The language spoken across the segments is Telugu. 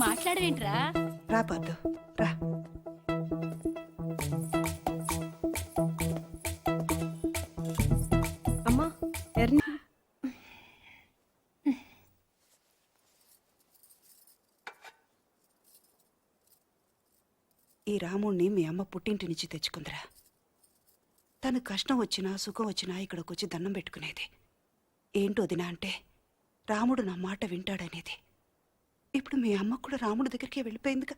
మాట్లాడవేంట్రా? రా పార్దు రా. అమ్మా ఎర్ని ఈ రాముణ్ణి మీ అమ్మ పుట్టింటి నుంచి తెచ్చుకుందిరా. తను కష్టం వచ్చినా సుఖం వచ్చినా ఇక్కడికి వచ్చి దండం పెట్టుకునేది. ఏంటో వదినా అంటే రాముడు నా మాట వింటాడనేది. ఇప్పుడు మీ అమ్మ కూడా రాముడి దగ్గరికి వెళ్ళిపోయిందిగా.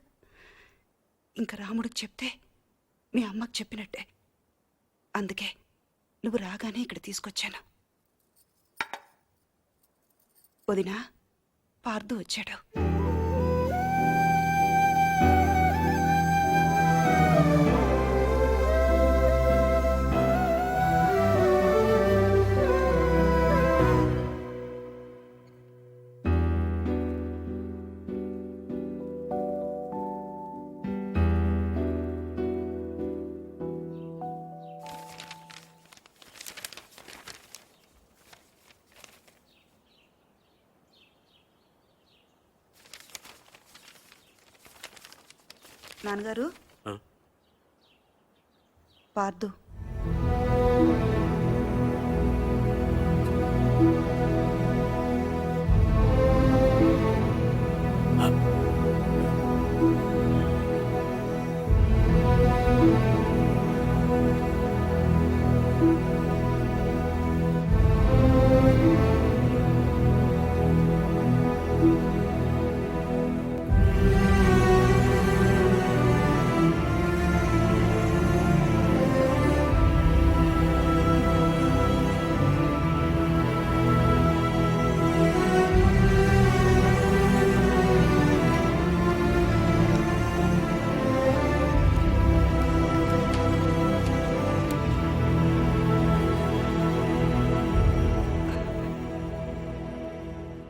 ఇంకా రాముడికి చెప్తే మీ అమ్మకు చెప్పినట్టే. అందుకే నువ్వు రాగానే ఇక్కడ తీసుకొచ్చాను. వదినా, పార్దు వచ్చాడు. నాన్నగారు, పార్దు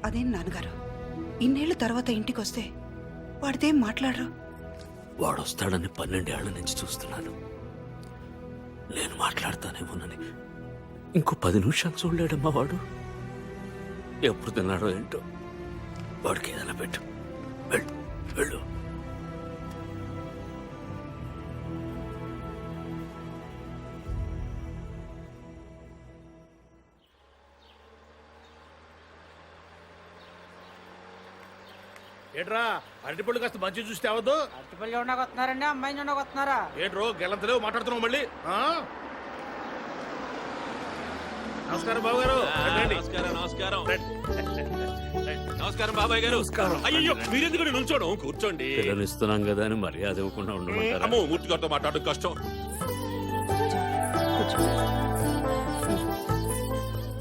అదేం నాన్నగారు, ఇన్నేళ్ల తర్వాత ఇంటికి వస్తే వాడితేం మాట్లాడరు? వాడొస్తాడని 12 ఏళ్ల నుంచి చూస్తున్నాను. నేను మాట్లాడతానేమోనని ఇంకో 10 నిమిషాలు చూడలేడమ్మా వాడు. ఎప్పుడు తిన్నాడో ఏంటో. వాడికి ఏదైనా పెట్టు. వెళ్ళు వెళ్ళు. ఏట్రా అరటిపళ్ళు కాస్త మంచి చూస్తే అవద్దు. అరటిపళ్ళు చూడడానికి వస్తున్నారండి, అమ్మాయిని చూడడానికి వస్తున్నారా? ఏట్రో గెలంతలేవు మాట్లాడుతున్నావు మళ్ళీ. నమస్కారం బాబు గారు. నమస్కారం నమస్కారం బాబాయ్ గారు. అయ్యో మీరెందుకు నిల్చోడం? కూర్చోండి. పిల్లనిస్తున్నాం కదా అని మర్యాద ఇవ్వకుండా ఉండమంటారా? అమ్మో మూర్తి గారితో మాట్లాడడం కష్టం.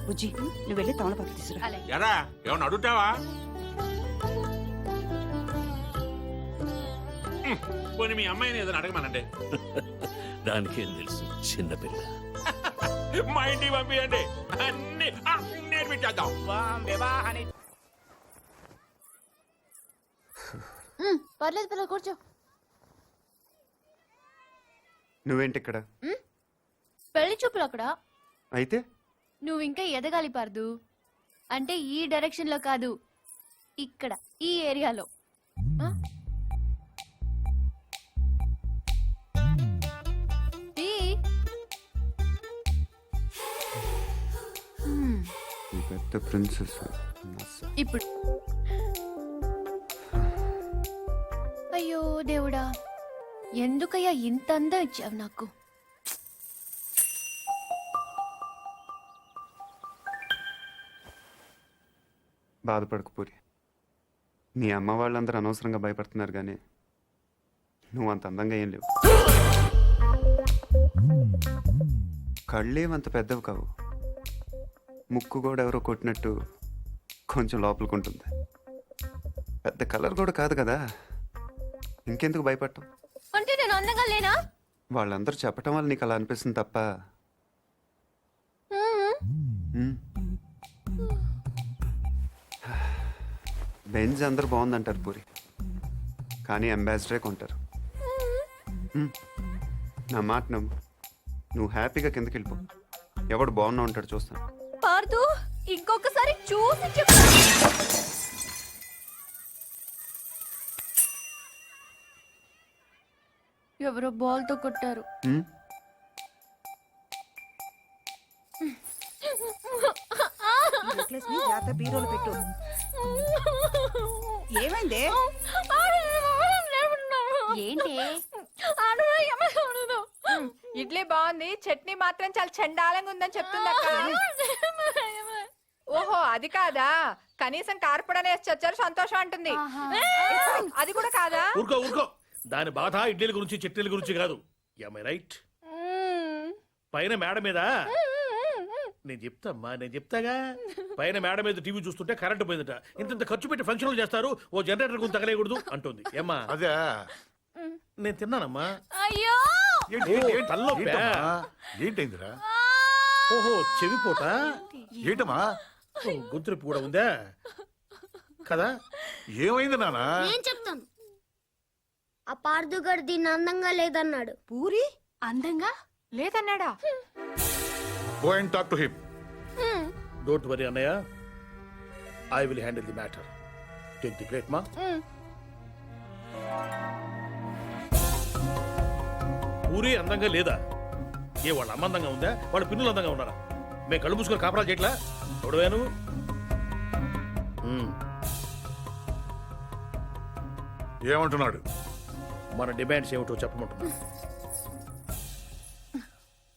బుజ్జి, నువ్వు వెళ్ళి తమలపాకు తీసుకురా. ఎరా ఏమన్నా అడుగుతావా? పోనీ మీ అమ్మాయిని ఏదైనా అడగమనండి. దానికేం తెలుసు, చిన్నపిల్ల. మా ఇంటికి పంపించండి, అన్ని నేర్పించేద్దాం. పర్లేదు పిల్లలు కూర్చో. నువ్వేంటి ఇక్కడ? పెళ్లి చూపులు అక్కడ. అయితే నువ్వు ఇంకా ఎదగాలి పార్దు. అంటే ఈ డైరెక్షన్ లో కాదు, ఇక్కడ ఈ ఏరియాలో. పెద్ద ప్రిన్సెస్ ఇప్పుడు అయ్యో దేవుడా, ఎందుకయ్యా ఇంత అందం ఇచ్చావు నాకు? బాధపడకు పూరి. నీ అమ్మ వాళ్ళందరూ అనవసరంగా భయపడుతున్నారు, కానీ నువ్వు అంత అందంగా ఏం లేవు. కళ్ళేమంత పెద్దవి కావు. ముక్కు కూడా ఎవరో కొట్టినట్టు కొంచెం లోపలికి పెద్ద కలర్ కూడా కాదు కదా, ఇంకెందుకు భయపడటం? అంటే నేను అందంగా లేనా? వాళ్ళందరూ చెప్పటం వల్ల నీకు అలా అనిపిస్తుంది తప్ప. బెంజ్ అందరూ బాగుందంటారు పూరి, కానీ అంబాసిడరే కొంటారు. నా మాట నమ్ము, నువ్వు హ్యాపీగా కిందకి వెళ్ళిపో. ఎవడు బాగున్నా ఉంటాడు, చూస్తాను. పార్దు, ఇంకొకసారి చూసి చెప్పు. ఎవరో బాల్తో కొట్టారు. హ్మ్? నెక్లెస్ ని జాగ్రత్త బీరోలు పెట్టు. ఏమైందే? ఏంటి? ఇడ్లీ బాగుంది, చట్నీ మాత్రం చాలా చండాలంగా ఉందని చెప్తుందక్క. ఓహో అది కాదా, కనీసం కార్పొడనే వేసి వచ్చారు సంతోషం అంటుంది. అది కూడా కాదా? ఊరుకో ఊరుకో, దాని బాధ ఇడ్లీల గురించి చట్నీల గురించి కాదు. రైట్? పైన మేడ మీద నేను చెప్తామ్మా, నేను చెప్తాగా. పైన మేడ మీద టీవీ చూస్తుంటే కరెంట్ పోయిందట. ఇంత ఖర్చు పెట్టి ఫంక్షన్లు చేస్తారు, ఓ జనరేటర్ గురించి తగలేయకూడదు అంటుంది. ఏమ్మా? అదే నేను తిన్నానమ్మా. అయ్యో తలనొప్పా? ఏంటైందిరా? ఓహో చెవిపోట. ఏంటమ్మా? గొంతునొప్పి కూడా ఉందా కదా? ఏమైంది నానా? నేను చెప్తాను. ఆ పార్దుగాడు దీన్ని అందంగా లేదన్నాడు. పూరి అందంగా లేదన్నాడా? Go and talk to him. Don't worry అన్నయ్య, I will handle the matter. Take the plate మా. ఊరి అందంగా లేదా? ఏ వాళ్ళ అమ్మ అందంగా ఉందా, వాళ్ళ పిన్నులు అందంగా ఉన్నారా? మేము కళ్ళు మూసుకొని కాపరాలు చేయట్లా? చూడవేను ఏమంటున్నాడు? మన డిమాండ్స్ ఏమిటో చెప్పమంటున్నా.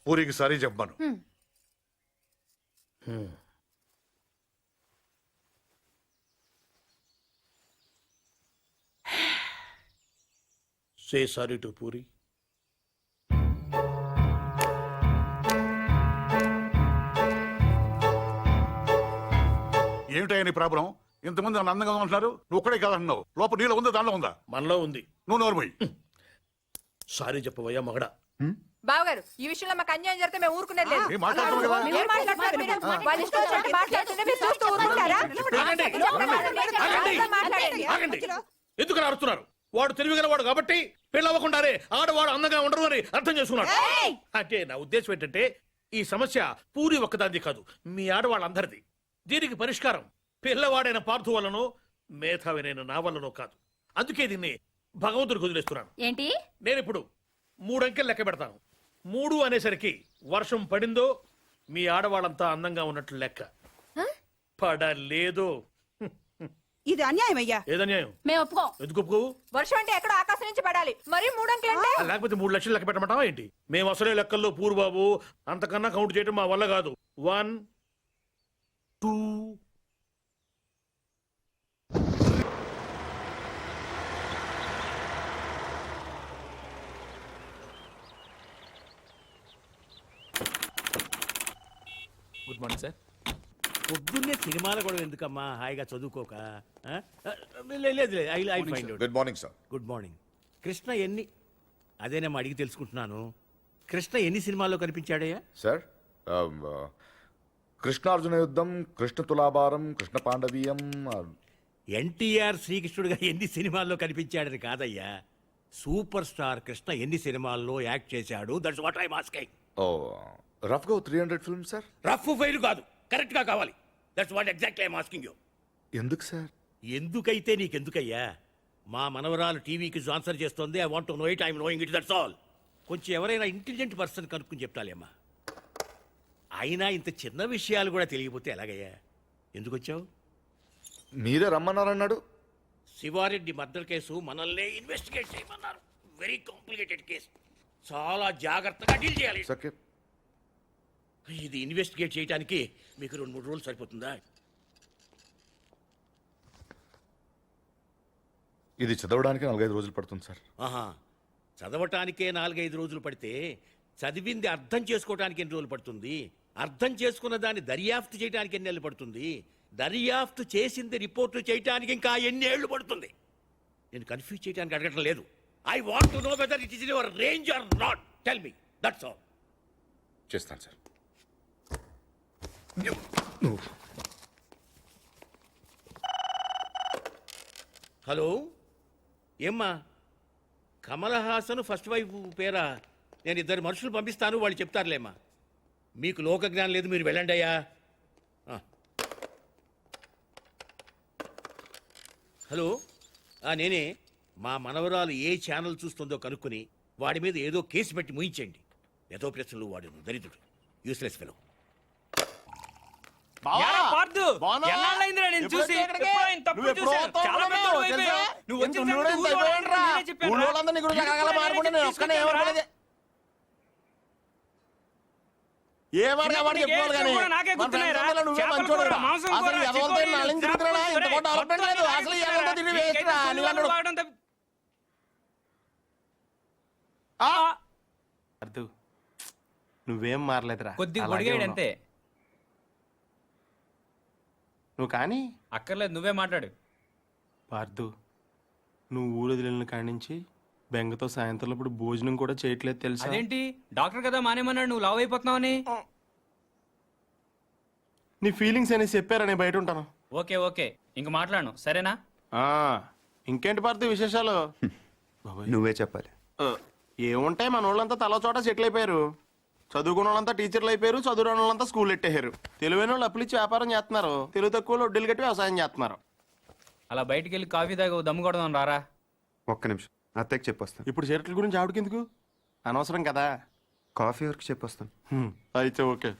పూరికి సారీ చెప్పాను. Say sorry to puri. ఏమిటయ్యా నీ ప్రాబ్లం? ఇంతమంది నన్ను అందంగా ఉంటున్నారు, నువ్వు ఒక్కడే కాదంటున్నావు. లోపల నీళ్ళు ఉందా, దాంట్లో ఉందా? మనలో ఉంది. నువ్వు నోరుమోయ్. సారీ చెప్పవయ్యా మగడా. బావగారు, ఈ విషయంలో మాకు అన్యాయం జరిగితే మేము ఊరుకునేది లేదు. ఏం మాట్లాడుతున్నావు కదా? ఏం మాట్లాడుతున్నారు మీరు? వాళ్ళ ఇష్టం వచ్చినట్టు మాట్లాడుతుంటే మీరు చూస్తూ ఊరుకుంటారా? ఆగండి, మాట్లాడండి. ఆగండి. ఎందుకు అరుస్తున్నారు? వాడు తెలివిగలవాడు కాబట్టి పెళ్ళవ్వకుండానే ఆడవాడు అందంగా ఉండరు అని అర్థం చేసుకున్నాడు. అంటే నా ఉద్దేశం ఏంటంటే, ఈ సమస్య పూరి ఒక్కదాంది కాదు, మీ ఆడవాళ్ళందరిది. దీనికి పరిష్కారం పిల్లవాడైన పార్థు వల్లనో మేధావినైన నా వల్లనో కాదు. అందుకే దీన్ని భగవంతుడికి వదిలేస్తున్నాను. ఏంటి? నేను ఇప్పుడు 3 అంకెలు లెక్క పెడతాను. 3 అనేసరికి వర్షం పడిందో మీ ఆడవాళ్ళంతా అందంగా ఉన్నట్లు లెక్క. పడలేదు. ఇది అన్యాయం అయ్యా. ఏదన్యాయం? మేము ఒప్పుకోం. ఎందుకు ఒప్పుకోవు? వర్షం అంటే ఎక్కడో ఆకాశం నుంచి పడాలి, మరి 3 అంకెలు అంటే? లేకపోతే 3 లక్షలు లెక్క పెట్టమంటావా ఏంటి? మేము అసలే లెక్కల్లో పూర్వబాబు, అంతకన్నా కౌంట్ చేయడం మా వల్ల కాదు. 1 2 గుడ్ మార్నింగ్ సార్. పొద్దున్నే సినిమాలు కూడా ఎందుకమ్మా, హాయిగా చదువుకోక? లేదు, I find out. Good morning sir. Good morning. Krishna ఎన్ని, అదేనేమో అడిగి తెలుసుకుంటున్నాను. కృష్ణ ఎన్ని సినిమాల్లో కనిపించాడయ్యా? సార్, కృష్ణార్జున యుద్ధం, కృష్ణ తులాభారం, కృష్ణ పాండవీయం. ఎన్టీఆర్ శ్రీకృష్ణుడిగా ఎన్ని సినిమాల్లో కనిపించాడని కాదయ్యా, సూపర్ స్టార్ కృష్ణ ఎన్ని సినిమాల్లో యాక్ట్ చేశాడు. That's what I asking. Oh, rough గా 300 ఫిల్మ్స్ సార్. రఫ్ ఫెయిల్ కాదు, కరెక్ట్ గా కావాలి. That's what exactly I asking you. ఎందుకు సార్? ఎందుకైతే నీకెందుకయ్యా? మా మనవరాలు టీవీకి ఆన్సర్ చేస్తుంది. I want to know it, I'm knowing it, that's all. కొంచెం ఎవరైనా ఇంటెలిజెంట్ పర్సన్ కనుక్కుని చెప్తాలేమ్మా. అయినా ఇంత చిన్న విషయాలు కూడా తెలియకపోతే ఎలాగయ్యా? ఎందుకు వచ్చావు? మీరే రమ్మన్నారన్నాడు. శివారెడ్డి మర్డర్ కేసు మనల్నే ఇన్వెస్టిగేట్ చేయమన్నారు. వెరీ కాంప్లికేటెడ్ కేసు, చాలా జాగ్రత్తగా డీల్ చేయాలి. సకే, ఇది ఇన్వెస్టిగేట్ చేయడానికి మీకు 2-3 రోజులు సరిపోతుందా? ఇది చదవడానికి 4-5 రోజులు పడుతుంది సార్. ఆహా, చదవటానికే 4-5 రోజులు పడితే చదివింది అర్థం చేసుకోవటానికి ఎన్ని రోజులు పడుతుంది? అర్థం చేసుకున్న దాన్ని దర్యాప్తు చేయడానికి ఎన్ని నెలలు పడుతుంది? దర్యాప్తు చేసింది రిపోర్టు చేయడానికి ఇంకా ఎన్ని ఏళ్లు పడుతుంది? నేను కన్ఫ్యూజ్ చేయడానికి అడగటం లేదు. I want to know whether it is in your range or not. Tell me, that's all. చేస్తాను సార్. హలో, ఏమ్మా? కమల్ హాసన్ ఫస్ట్ వైఫ్ పేరా? నేను 2 మనుషులు పంపిస్తాను, వాళ్ళు చెప్తారులేమ్మా. మీకు లోక జ్ఞానం లేదు, మీరు వెళ్ళండి అయ్యా. హలో, నేనే. మా మనవరాలు ఏ ఛానల్ చూస్తుందో కనుక్కుని వాడి మీద ఏదో కేసు పెట్టి ముయించండి. ఏదో ప్రశ్నలు వాడు దరిద్రుడు, యూస్లెస్ ఫెలో. నువ్వేం మారలేదురా, కొద్దిగా అలాగే పొడిగాడు ఉన్నావు. అంతే. నువ్వు కానీ అక్కర్లేదు, నువ్వే మాట్లాడు. పార్థు, నువ్వు ఊరు వదిలిన కాడి నుంచి బెంగతో సాయంత్రం ఇప్పుడు భోజనం కూడా చేయట్లేదు తెలుసా? అదేంటి, డాక్టర్ కదా మానేమన్నాడు, నువ్వు లావ్ అయిపోతున్నావని. నీ ఫీలింగ్స్ అని చెప్పారా, నేను బయట ఉంటాను. ఓకే ఓకే, ఇంక మాట్లాడను, సరేనా? ఆ, ఇంకేంటి పార్థు విశేషాలు? బాబోయ్. నువ్వే చెప్పాలి. ఏముంటాయి, మన వాళ్ళంతా తల చోట సెటిల్ అయిపోయారు. చదువుకున్న వాళ్ళంతా టీచర్లు అయిపోయారు, చదువురాని వాళ్ళంతా స్కూల్ ఎట్టేశారు. తెలివైన వాళ్ళు అప్పులు ఇచ్చి వ్యాపారం చేస్తున్నారు, తెలుగు తక్కువ వడ్డీలు కట్టి వ్యవసాయం చేస్తున్నారు. అలా బయటికి వెళ్ళి కాఫీ తాగి దమ్ము కొడదాం రారా. ఒక్క నిమిషం, అత్తయ్యకి చెప్పొస్తాను. ఇప్పుడు చీరట్ల గురించి ఆవిడకెందుకు, అనవసరం కదా. కాఫీ వరకు చెప్పొస్తాను. అయితే ఓకే.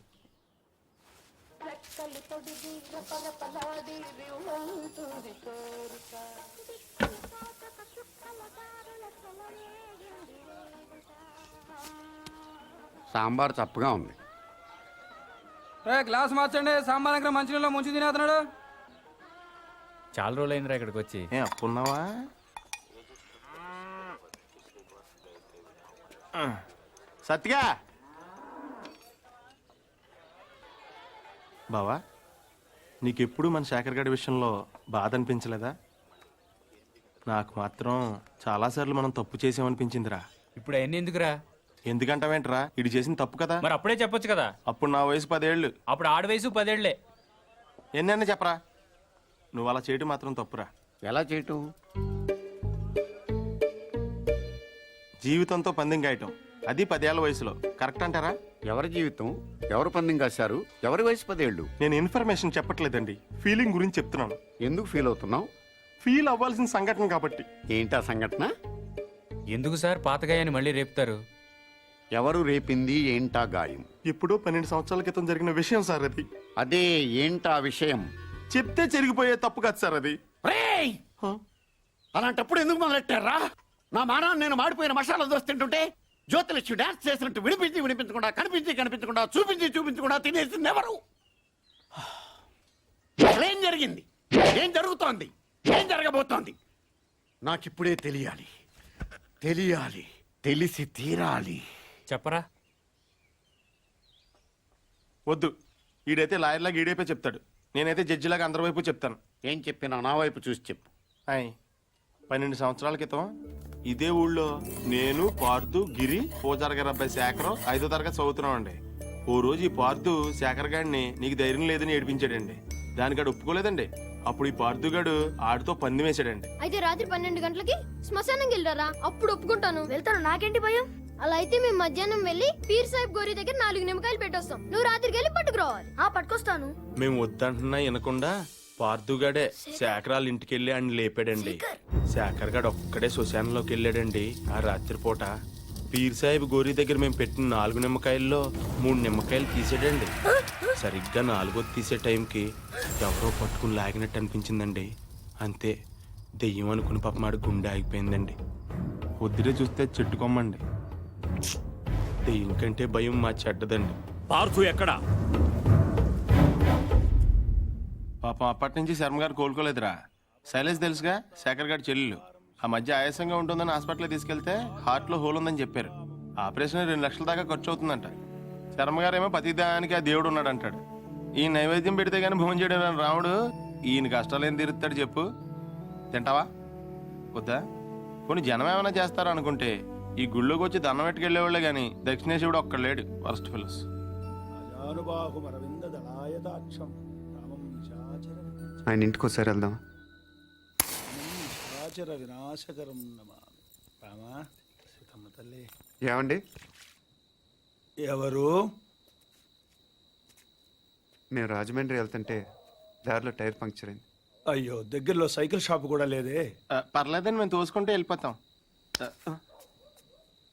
సాంబార్ చప్పగా ఉంది. గ్లాస్ మార్చండి, సాంబార్ దగ్గర మంచినీళ్ళు ముంచి తినేస్తున్నాడు. చాలా రోజులు అయిందిరా ఇక్కడికి వచ్చి. ఏ అప్పున్నావా? సత్తిగా బావా, నీకెప్పుడు మన శేఖర్ గడి విషయంలో బాధ అనిపించలేదా? నాకు మాత్రం చాలాసార్లు మనం తప్పు చేసామనిపించిందిరా. ఇప్పుడు అవన్నీ ఎందుకురా? ఎందుకంటావేంట్రా, ఇది చేసిన తప్పు కదా. మరి అప్పుడే చెప్పొచ్చు కదా. అప్పుడు నా వయసు 10 ఏళ్ళు. అప్పుడు ఆడ వయసు 10 ఏళ్లే. ఎన్నైనా చెప్పరా, నువ్వు అలా చేయటం మాత్రం తప్పురా. ఎలా చేయటం? జీవితంతో పందెం గాయటం, అది 10 ఏళ్ల వయసులో, కరెక్ట్ అంటారా? ఎవరి జీవితం, ఎవరు పందెం కాశారు, ఎవరి వయసు 10 ఏళ్ళు? నేను ఇన్ఫర్మేషన్ చెప్పట్లేదండి, ఫీలింగ్ గురించి చెప్తున్నాను. ఎందుకు ఫీల్ అవుతున్నావు? ఫీల్ అవ్వాల్సిన సంఘటన కాబట్టి. ఏంటా సంఘటన? ఎందుకు సార్ పాతగాయని మళ్ళీ రేపుతారు? ఎవరు రేపింది, ఏంటా గాయం? ఎప్పుడో 12 సంవత్సరాల క్రితం జరిగిన విషయం సార్ అది. అదే ఏంటా విషయం? చెప్తే చెరిగిపోయే తప్పు కాదు సార్ అది. అలాంటప్పుడు ఎందుకు మొదలెట్టారా? నా మానాన్ని నేను మాడిపోయిన మసాలా దోశ తింటుంటే జ్యోతిలక్ష్మి డాన్స్ చేసినట్టు వినిపించకుండా కనిపించకుండా చూపించకుండా తినేసింది ఎవరు? ఏం జరిగింది, ఏం జరుగుతోంది, ఏం జరగబోతోంది నాకిప్పుడే తెలియాలి. తెలిసి తీరాలి. చెప్పరా. వద్దు, ఈడైతే లాయర్లాగా ఈడైపోయి చెప్తాడు, నేనైతే జడ్జిలాగా అందరి వైపు చెప్తాను. ఏం చెప్పినా నా వైపు చూసి చెప్పు. 12 సంవత్సరాల క్రితం ఇదే ఊళ్ళో నేను, పార్థు, గిరి, పూజారి గారి అబ్బాయి శేఖరం 5వ తరగతి చదువుతున్నాం అండి. ఓ రోజు ఈ పార్థు శేఖర్ గారిని నీకు ధైర్యం లేదని ఏడిపించాడండి. దానికాడు ఒప్పుకోలేదండి. అప్పుడు ఈ పార్థు గాడు ఆడితో పందెం వేసాడండి. అయితే రాత్రి 12 గంటలకి శ్మశానం వెళ్ళారా? అప్పుడు ఒప్పుకుంటాను. వెళ్తాను, నాకేంటి భయం. అలా అయితే మేము మధ్యాహ్నం వెళ్ళి పీర్ సాహిబ్ గోరి దగ్గర 4 నిమ్మకాయలు పెట్టొస్తాం. నువ్వు రాత్రికి వెళ్ళి పట్టుకురావాలి. పట్టుకొస్తాను. మేము వద్దంటున్నా వినకుండా పార్థుగాడే శేఖరాల ఇంటికి వెళ్ళి ఆయన లేపాడండి. శేఖర్ గాడు ఒక్కడే శ్మశానంలోకి వెళ్ళాడండి. ఆ రాత్రిపూట పీర్ సాహిబ్ గోరి దగ్గర మేము పెట్టిన 4 నిమ్మకాయల్లో 3 నిమ్మకాయలు తీసాడండి. సరిగ్గా 4వ తీసే టైంకి ఎవరో పట్టుకుని లాగినట్టు అనిపించిందండి. అంతే, దెయ్యం అనుకుని పాపమాడు గుండె ఆగిపోయిందండి. పొద్దునే చూస్తే చెట్టుకోమ్మండి. దెయ్యం కంటే భయం మా చెడ్డదండి. పార్థు ఎక్కడా? పాపం అప్పటి నుంచి శర్మ గారు కోలుకోలేదురా. శైలేష్ తెలుసుగా, శేఖర్ గారి చెల్లెలు. ఆ మధ్య ఆయాసంగా ఉంటుందని హాస్పిటల్ తీసుకెళ్తే హార్ట్ లో హోల్ ఉందని చెప్పారు. ఆపరేషన్ 2 లక్షల దాకా ఖర్చు అవుతుందంట. శర్మ గారేమో ప్రతిదానికి ఆ దేవుడు ఉన్నాడు అంటాడు. ఈ నైవేద్యం పెడితే గానీ భోజనం చేయడం రాముడు ఈయన కష్టాలు ఏం తీరుతాడు చెప్పు? తింటావా వద్దా? కొన్ని జనం ఏమైనా చేస్తారా అనుకుంటే ఈ గుళ్ళోకి వచ్చి దండం పెట్టుకెళ్లేవాళ్లే గాని దక్షిణేశ్వరుడు ఒక్కడ లేడు. Worst fellows. ఆయన ఇంటికి ఒకసారి వెళ్దాం. ఏమండి? ఎవరు? మేము రాజమండ్రి వెళ్తుంటే దారిలో టైర్ పంక్చర్ అయింది. అయ్యో, దగ్గరలో సైకిల్ షాప్ కూడా లేదే. పర్లేదని మేము తోసుకుంటే వెళ్ళిపోతాం.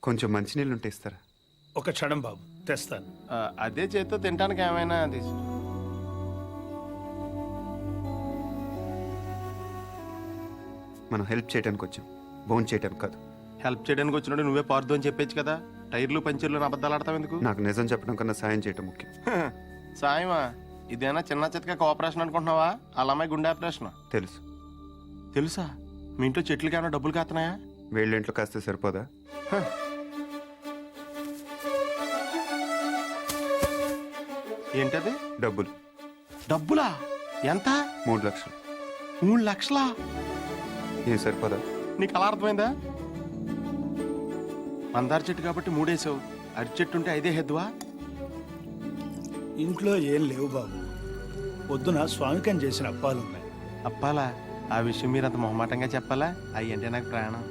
కొంచెం మంచినీళ్ళు ఉంటే ఇస్తారా? ఒక క్షణం బాబు, తెస్తాను. అదే చేత్తో తినడానికి ఏమైనా తీసు. మనం హెల్ప్ చేయడానికి వచ్చాం, బోన్ చేయడానికి కాదు. హెల్ప్ చేయడానికి వచ్చినట్టు నువ్వే పార్దు అని చెప్పొచ్చు కదా. టైర్లు పంచర్లు అబద్ధాలు ఆడతావు ఎందుకు? నాకు నిజం చెప్పడం కన్నా సాయం చేయటం ముఖ్యం. సాయమా? ఇదేనా చిన్న చితక కోఆపరేషన్ అనుకుంటున్నావా? అలా అమ్మాయి గుండె ఆపరేషన్. తెలుసు. తెలుసా? మీ ఇంట్లో చెట్లకి ఏమైనా డబ్బులు కాస్తున్నాయా? వీళ్ళ ఇంట్లో కాస్తే సరిపోదా? ఏంటది? డబ్బులు. డబ్బులా? ఎంత? 3 లక్షలు. 3 లక్షలా? ఏం సరిపోదా? నీకు అలా అర్థమైందా? మందార చెట్టు కాబట్టి 3 వేసావు, అరటి చెట్టు ఉంటే 5 హెద్దువా? ఇంట్లో ఏం లేవు బాబు, పొద్దున స్వామికం చేసిన అప్పాలున్నాయి. అప్పాలా? ఆ విషయం మీరు అంత మొహమాటంగా చెప్పాలా? అవి అంటే నాకు ప్రాణం.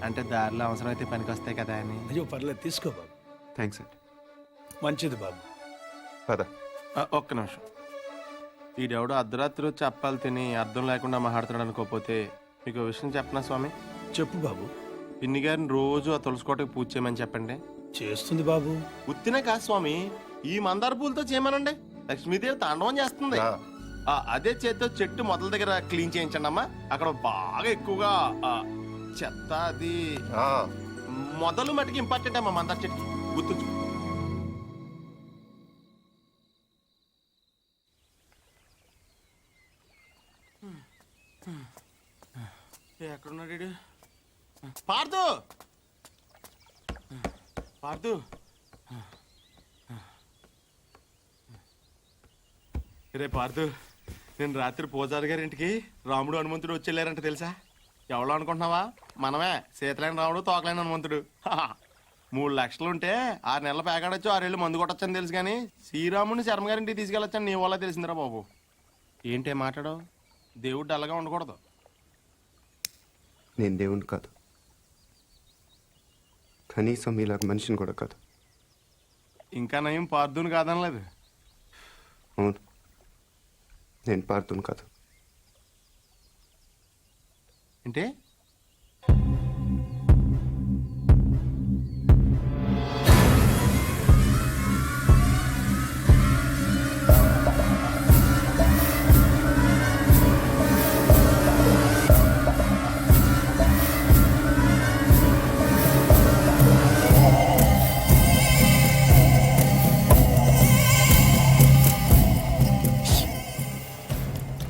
అంటే దారిలో అవసరం అయితే పనికి వస్తాయి కదా అని. అయ్యో పర్లేదు, తీసుకో బాబు. థ్యాంక్స్ అండి. మంచిది బాబు. పద. ఒక్క నిమిషం. ఈడెవడో అర్ధరాత్రి వచ్చి అప్పాలు తిని అర్థం లేకుండా మాట్లాడుతున్నాడు అనుకోకపోతే మీకు విషయం చెప్పనా స్వామి? చెప్పు బాబు. పిన్ని గారిని రోజు ఆ తులసికోటకి పూజ చేయమని చెప్పండి. చేస్తుంది బాబు. ఉత్తినే కాదు స్వామి, ఈ మందార పూలతో చేయమనండి. లక్ష్మీదేవి తాండవం చేస్తుంది. అదే చేత్తో చెట్టు మొదల దగ్గర క్లీన్ చేయించండి అమ్మా. అక్కడ బాగా ఎక్కువగా చెత్త అది మొదలు మటుకు ఇంపార్టెంట్ అమ్మా మందార చెట్టుకి, గుర్తుంచు. ఎక్కడున్నాడు? పార్దు, పార్దు. రే పార్దు, నేను రాత్రి పూజారి గారి ఇంటికి రాముడు హనుమంతుడు వచ్చేళ్ళారంట తెలుసా? ఎవరో అనుకుంటున్నావా? మనమే, సీతలేని రాముడు తోకలేని హనుమంతుడు. 3 లక్షలు ఉంటే 6 నెలల పేకాడొచ్చు, 6 ఏళ్ళు మందు కొట్టొచ్చని తెలుసు కానీ శ్రీరాముడిని శర్మ గారింటికి తీసుకెళ్ళొచ్చని నీ వల్ల తెలిసిందిరా బాబు. ఏంటే మాట్లాడవు? దేవుడు అలాగా ఉండకూడదు. నేను దేవుణ్ణి కాదు, కనీసం మీలాగా మనిషిని కూడా కాదు. ఇంకా నయం పార్దుని కాదనలేదు. అవును, నేను పార్థుని కాదు. అంటే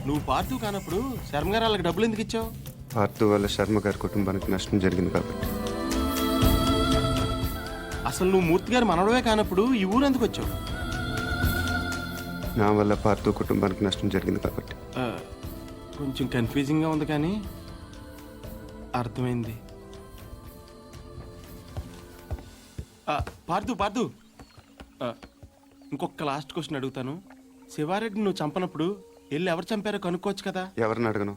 నువ్వు పార్దు కానప్పుడు శర్మ గారు వాళ్ళకి డబ్బులు ఎందుకు ఇచ్చావు? పార్థు వల్ల శర్మ గారి కుటుంబానికి నష్టం జరిగింది కాబట్టి. అసలు నువ్వు మూర్తి గారు మనవడవే కానప్పుడు ఈ ఊరు ఎందుకు వచ్చావు? నా వల్ల పార్థు కుటుంబానికి నష్టం జరిగింది కాబట్టి. కొంచెం కన్ఫ్యూజింగ్గా ఉంది కానీ అర్థమైంది. పార్దు పార్దు, ఇంకొక లాస్ట్ క్వశ్చన్ అడుగుతాను. శివారెడ్డిని నువ్వు చంపనప్పుడు వెళ్ళి ఎవరు చంపారో కనుక్కోవచ్చు కదా? ఎవరిని అడగను?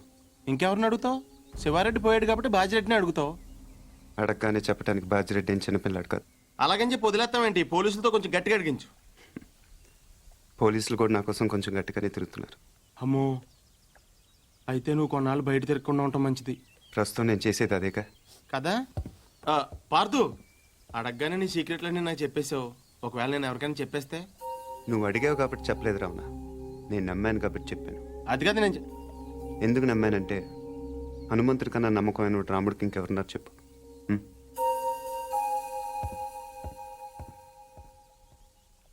ఇంకెవరిని అడుగుతావు? శివారెడ్డి పోయాడు కాబట్టి బాజిరెడ్డిని అడుగుతావు. అడగగానే చెప్పడానికి బాజిరెడ్డి ఏం చిన్నపిల్లాడు కాదు. అలాగని చెప్పి వదిలేస్తావేంటి? పోలీసులతో కొంచెం గట్టిగా అడిగించు. పోలీసులు కూడా నా కోసం కొంచెం గట్టిగానే తిరుగుతున్నారు. అమ్మో, అయితే నువ్వు కొన్నాళ్ళు బయట తిరగకుండా ఉండటం మంచిది. ప్రస్తుతం నేను చేసేది అదేగా కదా? పార్దు, అడగగానే నీ సీక్రెట్లన్నీ నాకు చెప్పేసావు. ఒకవేళ నేను ఎవరికైనా చెప్పేస్తే? నువ్వు అడిగావు కాబట్టి చెప్పలేదు రావణ, నేను నమ్మాను కాబట్టి చెప్పాను. అది కదా నేను ఎందుకు నమ్మానంటే హనుమంతుడి కన్నా నమ్మకమైన రాముడికి ఇంకెవరున్నారు చెప్పు.